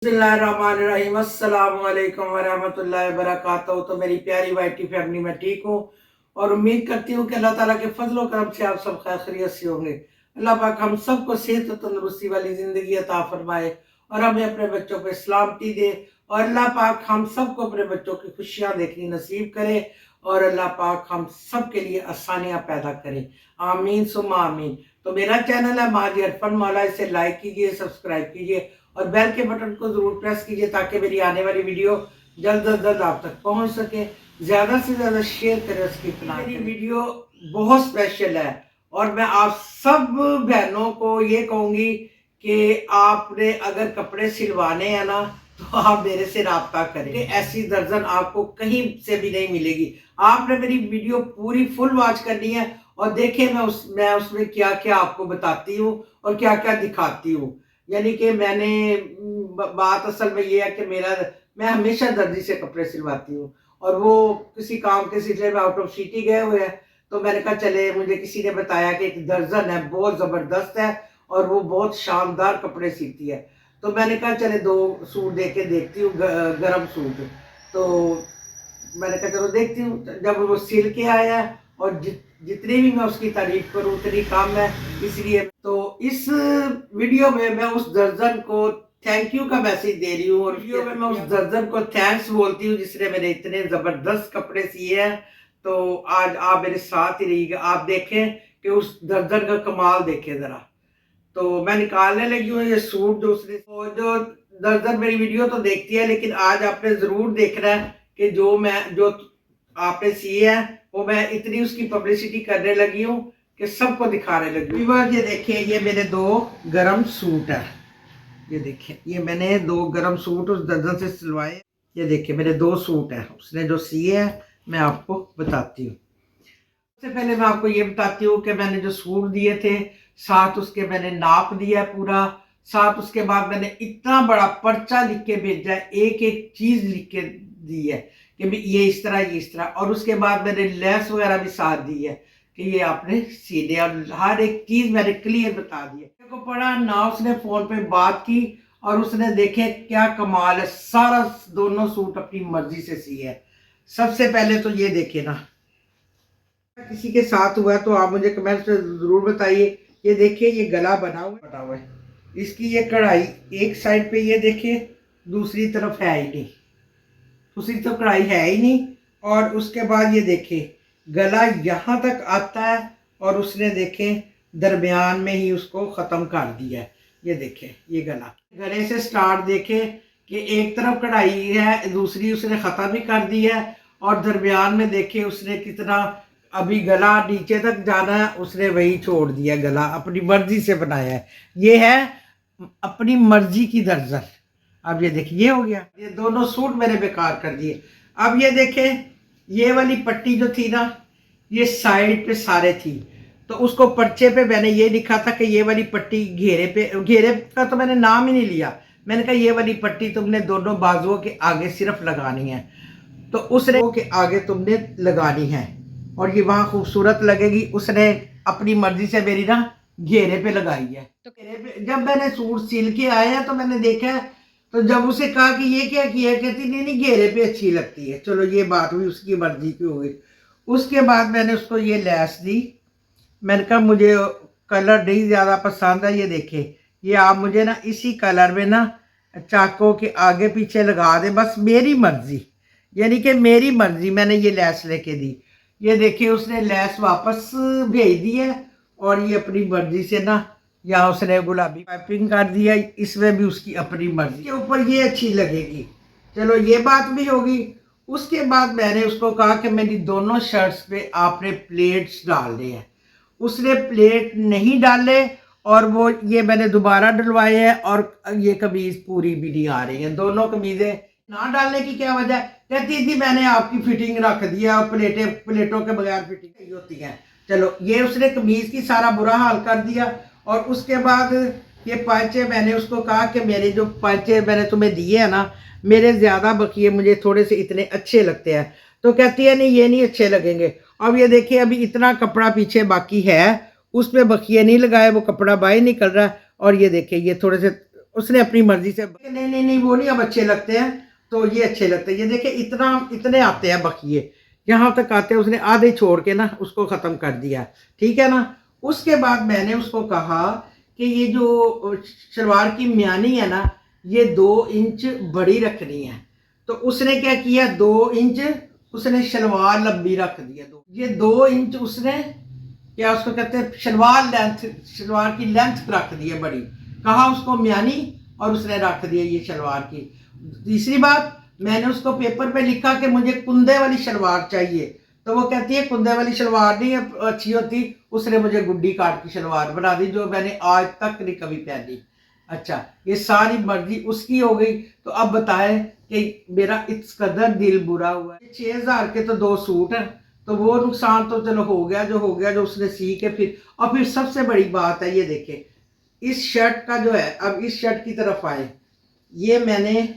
बिस्मिल्लाहिर्रहमानिर्रहीम अस्सलाम वालेकुम वरहमतुल्लाहि वबरकातुहू। तो मेरी प्यारी वाइटी फैमिली में ठीक हूँ और उम्मीद करती हूँ कि अल्लाह ताला के फजल करम से आप सब खैरियत से होंगे। अल्लाह पाक हम सबको सेहत और तंदुरुस्ती वाली ज़िंदगी अता फरमाए और हमें अपने बच्चों पे सलामती दे और अल्लाह पाक हम सबको अपने बच्चों की खुशियाँ देखनी नसीब करे और अल्लाह पाक हम सब के लिए आसानियाँ पैदा करे। आमीन सुम्मा आमीन। तो मेरा चैनल है माजी अरफन मौला, इसे लाइक कीजिए, सब्सक्राइब कीजिए और बेल के बटन को ज़रूर प्रेस कीजिए ताकि मेरी आने वाली वीडियो जल्द अज जल्द आप तक पहुंच सके। ज़्यादा से ज़्यादा शेयर करें, उसकी मेरी वीडियो बहुत स्पेशल है और मैं आप सब बहनों को ये कहूँगी कि आपने अगर कपड़े सिलवाने हैं ना तो आप मेरे से रब्ता करें। ऐसी दर्जन आपको कहीं से भी नहीं मिलेगी। आपने मेरी वीडियो पूरी फुल वॉच करनी है और देखिए मैं उसमें क्या क्या आपको बताती हूँ और क्या क्या दिखाती हूँ। यानी कि बात असल में ये है कि मैं हमेशा दर्जी से कपड़े सिलवाती हूँ और वो किसी काम के सिलसिले में आउट ऑफ सिटी गए हुए हैं। तो मैंने कहा चले, मुझे किसी ने बताया कि एक दर्जन है, बहुत ज़बरदस्त है और वो बहुत शानदार कपड़े सीती है। तो मैंने कहा चले 2 सूट दे के देखती हूँ, गरम सूट। तो मैंने कहा चलो देखती हूँ। जब वो सिल के आया और जितनी भी मैं उसकी तारीफ करूँ उतनी कम है, इसलिए तो इस वीडियो में मैं उस दर्जन को थैंक यू का मैसेज दे रही हूँ और वीडियो में मैं उस दर्जन को थैंक्स बोलती हूँ जिसने मेरे इतने ज़बरदस्त कपड़े सिए हैं। तो आज आप मेरे साथ ही रहिएगा, आप देखें कि उस दर्जन का कमाल देखें ज़रा। तो मैं निकालने लगी हूँ ये सूट जो दर्जन मेरी वीडियो तो देखती है, लेकिन आज आपने ज़रूर देखना है कि जो आपने सिए हैं वो मैं इतनी उसकी पब्लिसिटी करने लगी हूँ कि सबको दिखाने लगी हूँ। ये देखिए, ये मेरे 2 गरम सूट है। ये देखिए, ये मैंने 2 गरम सूट उस दर्जन से सिलवाए। ये देखिए मेरे 2 सूट हैं, उसने जो सिए हैं मैं आपको बताती हूँ। सबसे पहले मैं आपको ये बताती हूँ कि मैंने जो सूट दिए थे साथ उसके मैंने नाप दिया पूरा। साथ उसके बाद मैंने इतना बड़ा पर्चा लिख के भेजा है, एक एक चीज लिख के दी है कि ये इस तरह, ये इस तरह। और उसके बाद मैंने लेस वगैरह भी साथ दी है कि ये आपने सीने, और हर एक चीज मैंने क्लियर बता दी है। को पढ़ा ना, उसने फोन पे बात की और उसने देखे क्या कमाल है, सारा दोनों सूट अपनी मर्जी से सिए है। सबसे पहले तो ये देखे ना, किसी के साथ हुआ तो आप मुझे कमेंट में ज़रूर बताइए। ये देखिए, ये गला बना हुआ है, इसकी ये कढ़ाई एक साइड पे ये देखिए, दूसरी तरफ है ही नहीं, दूसरी तरफ कढ़ाई है ही नहीं। और उसके बाद ये देखिए गला यहाँ तक आता है और उसने देखे दरमियान में ही उसको ख़त्म कर दिया है। ये देखे ये गला, गले से स्टार्ट देखे कि एक तरफ कढ़ाई है, दूसरी उसने ख़त्म ही कर दी है और दरमियान में देखे उसने कितना अभी गला नीचे तक जाना है, उसने वही छोड़ दिया। गला अपनी मर्जी से बनाया है, ये है अपनी मर्जी की दर्जन। अब ये देखिए, ये हो गया, ये दोनों सूट मैंने बेकार कर दिए। अब ये देखें, ये वाली पट्टी जो थी ना, ये साइड पे सारे थी, तो उसको पर्चे पे मैंने ये लिखा था कि ये वाली पट्टी घेरे का तो मैंने नाम ही नहीं लिया। मैंने कहा ये वाली पट्टी तुमने दोनों बाजुओं के आगे सिर्फ लगानी है, तो उसने के आगे तुमने लगानी है और ये वहाँ खूबसूरत लगेगी। उसने अपनी मर्जी से मेरी ना घेरे पे लगाई है। तो घेरे पे जब मैंने सूट सिल के आया तो मैंने देखा, तो जब उसे कहा कि ये क्या किया, कहती नहीं नहीं घेरे पे अच्छी लगती है। चलो ये बात हुई, उसकी मर्जी की हो गई। उसके बाद मैंने उसको ये लैस दी। मैंने कहा मुझे कलर नहीं ज़्यादा पसंद है, ये देखे, ये आप मुझे ना इसी कलर में ना चाकों के आगे पीछे लगा दे, बस मेरी मर्जी, यानी कि मेरी मर्जी। मैंने ये लैस लेके दी, ये देखिए उसने लैस वापस भेज दी है और ये अपनी मर्जी से ना यहाँ उसने गुलाबी पाइपिंग कर दिया, इसमें भी उसकी अपनी मर्जी के ऊपर ये अच्छी लगेगी। चलो ये बात भी होगी। उसके बाद मैंने उसको कहा कि मेरी दोनों शर्ट्स पे आपने प्लेट्स डालने हैं। उसने प्लेट नहीं डाले और वो ये मैंने दोबारा डलवाए हैं और ये कमीज पूरी भी नहीं आ रही है। दोनों कमीजें ना डालने की क्या वजह, कहती थी मैंने आपकी फिटिंग रख दिया और प्लेटों के बगैर फिटिंग नहीं होती है। चलो ये उसने कमीज की सारा बुरा हाल कर दिया। और उसके बाद ये पांचे, मैंने उसको कहा कि मेरे जो पांचे मैंने तुम्हें दिए हैं ना, मेरे ज़्यादा बकिए, मुझे थोड़े से इतने अच्छे लगते हैं। तो कहती है नहीं ये नहीं अच्छे लगेंगे। अब ये देखिए अभी इतना कपड़ा पीछे बाकी है, उसमें बखिए नहीं लगाए, वो कपड़ा बाहर निकल रहा है। और ये देखिए ये थोड़े से उसने अपनी मर्जी से नहीं नहीं नहीं वो नहीं अब अच्छे लगते हैं, तो ये अच्छे लगते हैं। ये देखिए इतना इतने आते हैं बखिए, यहाँ तक आते हैं। उसने आधे छोड़ के ना उसको ख़त्म कर दिया, ठीक है ना। उसके बाद मैंने उसको कहा कि ये जो शलवार की म्यानी है ना, ये 2 इंच बड़ी रखनी है। तो उसने क्या किया, 2 इंच उसने शलवार लंबी रख दिया। ये 2 इंच उसने क्या उसको कहते हैं शलवार लेंथ, शलवार की लेंथ रख दी है बड़ी। कहा उसको म्यानी और उसने रख दिया ये शलवार की। तीसरी बात, मैंने उसको पेपर पे लिखा कि मुझे कुंदे वाली शलवार चाहिए, तो वो कहती है कुंदे वाली शलवार नहीं अच्छी होती, उसने मुझे गुड्डी काट की शलवार बना दी जो मैंने आज तक नहीं कभी पहनी। अच्छा, ये सारी मर्जी उसकी हो गई। तो अब बताए कि मेरा इस कदर दिल बुरा हुआ है। 6,000 के तो 2 सूट हैं, तो वो नुकसान तो चलो हो गया जो हो गया, जो उसने सी के फिर। और फिर सबसे बड़ी बात है, ये देखे इस शर्ट का जो है, अब इस शर्ट की तरफ आए, ये मैंने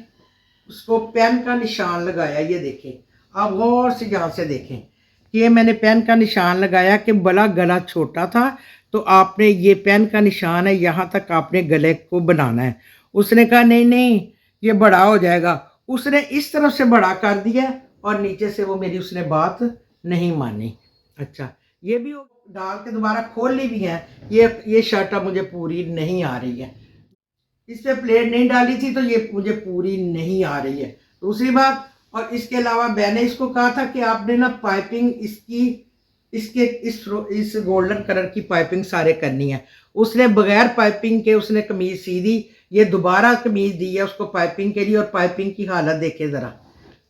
उसको पेन का निशान लगाया। ये देखें, आप गौर से यहाँ से देखें कि ये मैंने पेन का निशान लगाया कि बड़ा गला छोटा था, तो आपने ये पेन का निशान है, यहाँ तक आपने गले को बनाना है। उसने कहा नहीं नहीं ये बड़ा हो जाएगा। उसने इस तरफ से बड़ा कर दिया और नीचे से वो मेरी उसने बात नहीं मानी। अच्छा, ये भी डाल के दोबारा खोल ली भी है। ये शर्ट अब मुझे पूरी नहीं आ रही है, इस पे प्लेट नहीं डाली थी तो ये मुझे पूरी नहीं आ रही है। दूसरी बात, और इसके अलावा मैंने इसको कहा था कि आपने ना पाइपिंग इसकी इसके इस गोल्डन कलर की पाइपिंग सारे करनी है। उसने बगैर पाइपिंग के उसने कमीज सी दी। ये दोबारा कमीज दी है उसको पाइपिंग के लिए, और पाइपिंग की हालत देखे ज़रा,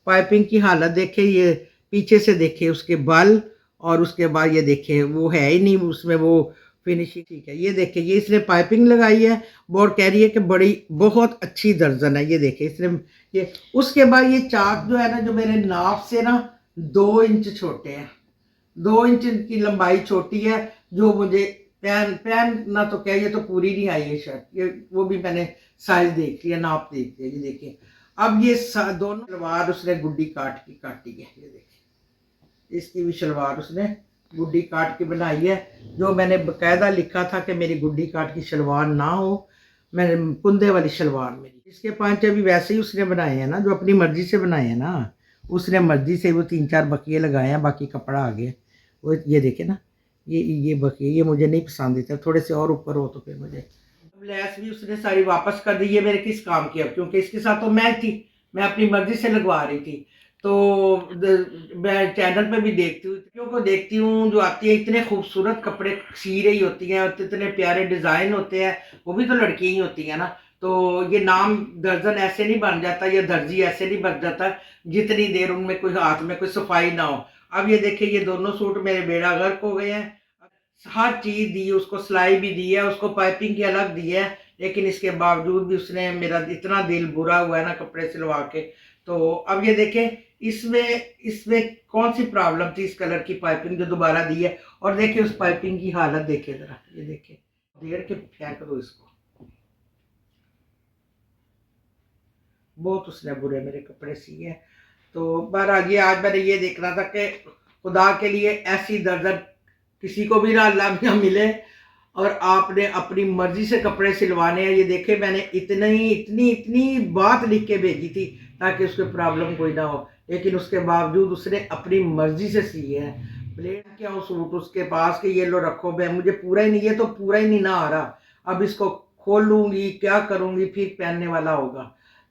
पाइपिंग की हालत देखे, ये पीछे से देखे उसके बाल, और उसके बाद ये देखे वो है ही नहीं उसमें वो फिनिशिंग। ठीक है, ये देखे ये इसने पाइपिंग लगाई है, और कह रही है कि बड़ी बहुत अच्छी दर्जन है। ये देखे इसने ये। उसके बाद ये चाक जो है ना, जो मेरे नाप से ना 2 इंच छोटे हैं, 2 इंच की लंबाई छोटी है, जो मुझे पहन पहन ना तो क्या, ये तो पूरी नहीं आई है शर्ट, ये वो भी मैंने साइज देख लिया, नाप देख लिया। ये देखिए, अब ये दोनों सलवार उसने गुड्डी काट की काटी है। ये देखिए, इसकी भी शलवार उसने गुड्डी काट की बनाई है, जो मैंने बकायदा लिखा था कि मेरी गुड्डी काट की शलवार ना हो, मैंने कुंदे वाली शलवार मेरी। इसके पांचे भी वैसे ही उसने बनाए हैं ना, जो अपनी मर्जी से बनाए हैं ना, उसने मर्जी से वो 3-4 बकिए लगाए हैं, बाकी कपड़ा आ गया वो। ये देखे ना, ये बकिए ये मुझे नहीं पसंद थे, थोड़े से और ऊपर हो तो फिर मुझे। लेस भी उसने सारी वापस कर दी। ये मेरे किस काम की, अब क्योंकि इसके साथ तो मैं थी, मैं अपनी मर्जी से लगवा रही थी। तो मैं चैनल पे भी देखती हूँ, लड़कियों को देखती हूँ जो आती है, इतने खूबसूरत कपड़े सी रही होती हैं और इतने प्यारे डिज़ाइन होते हैं, वो भी तो लड़की ही होती है ना। तो ये नाम दर्जन ऐसे नहीं बन जाता, या दर्जी ऐसे नहीं बन जाता जितनी देर उनमें कोई हाथ में कोई सफाई ना हो। अब ये देखिए, ये दोनों सूट मेरे बेड़ा गर्क हो गए हैं। हर चीज़ दी, उसको सिलाई भी दी है, उसको पाइपिंग की अलग दी है, लेकिन इसके बावजूद भी उसने मेरा इतना दिल बुरा हुआ है ना कपड़े सिलवा के। तो अब ये देखें, इसमें इसमें कौन सी प्रॉब्लम थी इस कलर की पाइपिंग जो दोबारा दी है, और देखिए उस पाइपिंग की हालत देखे ज़रा, ये देखें, देड़ के फेंक दो इसको। बहुत उसने बुरे मेरे कपड़े सिए हैं। तो बहरहाल ये आज मैंने ये देखना था कि खुदा के लिए ऐसी दर्जन किसी को भी ना अल्लाह ना मिले, और आपने अपनी मर्जी से कपड़े सिलवाने हैं। ये देखे, मैंने इतनी इतनी इतनी बात लिख के भेजी थी ताकि उसके प्रॉब्लम कोई ना हो, लेकिन उसके बावजूद उसने अपनी मर्जी से सिए हैं। ब्लेड क्या हो सूट उसके पास कि ये लो रखो, मैं मुझे पूरा ही नहीं, ये तो पूरा ही नहीं ना आ रहा। अब इसको खोल लूँगी, क्या करूँगी, फिर पहनने वाला होगा।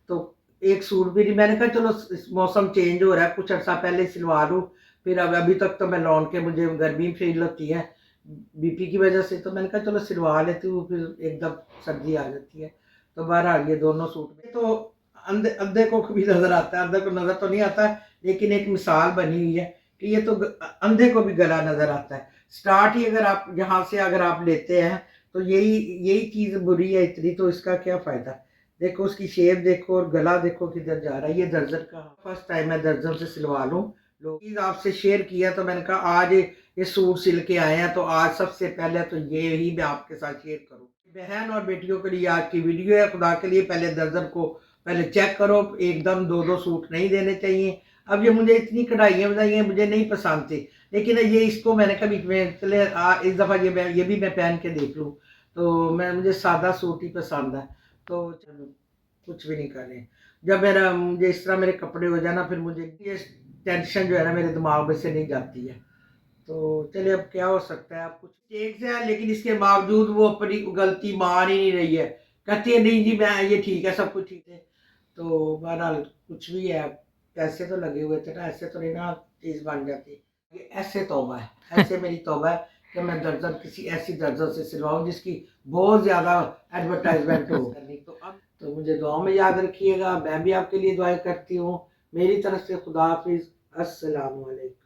तो एक सूट भी नहीं, मैंने कहा चलो मौसम चेंज हो रहा है, कुछ अर्सा पहले सिलवा लूँ। फिर अब अभी तक तो मैं लौन के मुझे गर्मी फील होती है बीपी की वजह से, तो मैंने कहा चलो सिलवा लेती हूँ, फिर एकदम सर्दी आ जाती है। तो बहरहाल ये दोनों सूट में तो अंधे को भी नज़र आता है, अंधे को नज़र तो नहीं आता, लेकिन एक मिसाल बनी हुई है कि ये तो अंधे को भी गला नज़र आता है। स्टार्ट ही अगर आप यहाँ से अगर आप लेते हैं तो यही यही चीज़ बुरी है इतनी, तो इसका क्या फ़ायदा। देखो उसकी शेप देखो और गला देखो किधर जा रहा है। ये दर्जन का फर्स्ट टाइम मैं दर्जन से सिलवा लूँ, लोग आपसे शेयर किया तो मैंने कहा आज ये सूट सिल के आए हैं, तो आज सबसे पहले तो ये ही मैं आपके साथ शेयर करूँ। बहन और बेटियों के लिए आज की वीडियो है। खुदा के लिए पहले दर्जन को पहले चेक करो, एकदम 2-2 सूट नहीं देने चाहिए। अब ये मुझे इतनी कढ़ाइयाँ बनाइयाँ मुझे नहीं पसंद थी, लेकिन ये इसको मैंने कभी चले इस दफ़ा ये भी मैं पहन के देख लूँ। तो मुझे सादा सूट ही पसंद है। तो कुछ भी नहीं कर रहे। जब मेरा मुझे इस तरह मेरे कपड़े हो जाए ना, फिर मुझे ये टेंशन जो है ना मेरे दिमाग में से नहीं जाती है। तो चलिए, अब क्या हो सकता है, आप कुछ ठीक से है, लेकिन इसके बावजूद वो अपनी गलती मान ही नहीं रही है। कहती है नहीं जी, मैं ये ठीक है, सब कुछ ठीक है। तो बहरहाल कुछ भी है, पैसे तो लगे हुए थे ना, ऐसे तो नहीं ना चीज़ बन जाती। ये ऐसे तौबा है, ऐसे मेरी तौबा है कि मैं दर्जन किसी ऐसी दर्जन से सिलवाऊँ जिसकी बहुत ज़्यादा एडवर्टाइज़मेंट हो। तो अब तो मुझे दुआओं में याद रखिएगा, मैं भी आपके लिए दुआएँ करती हूँ। मेरी तरफ से खुदा हाफ़िज़, अस्सलामु अलैकुम।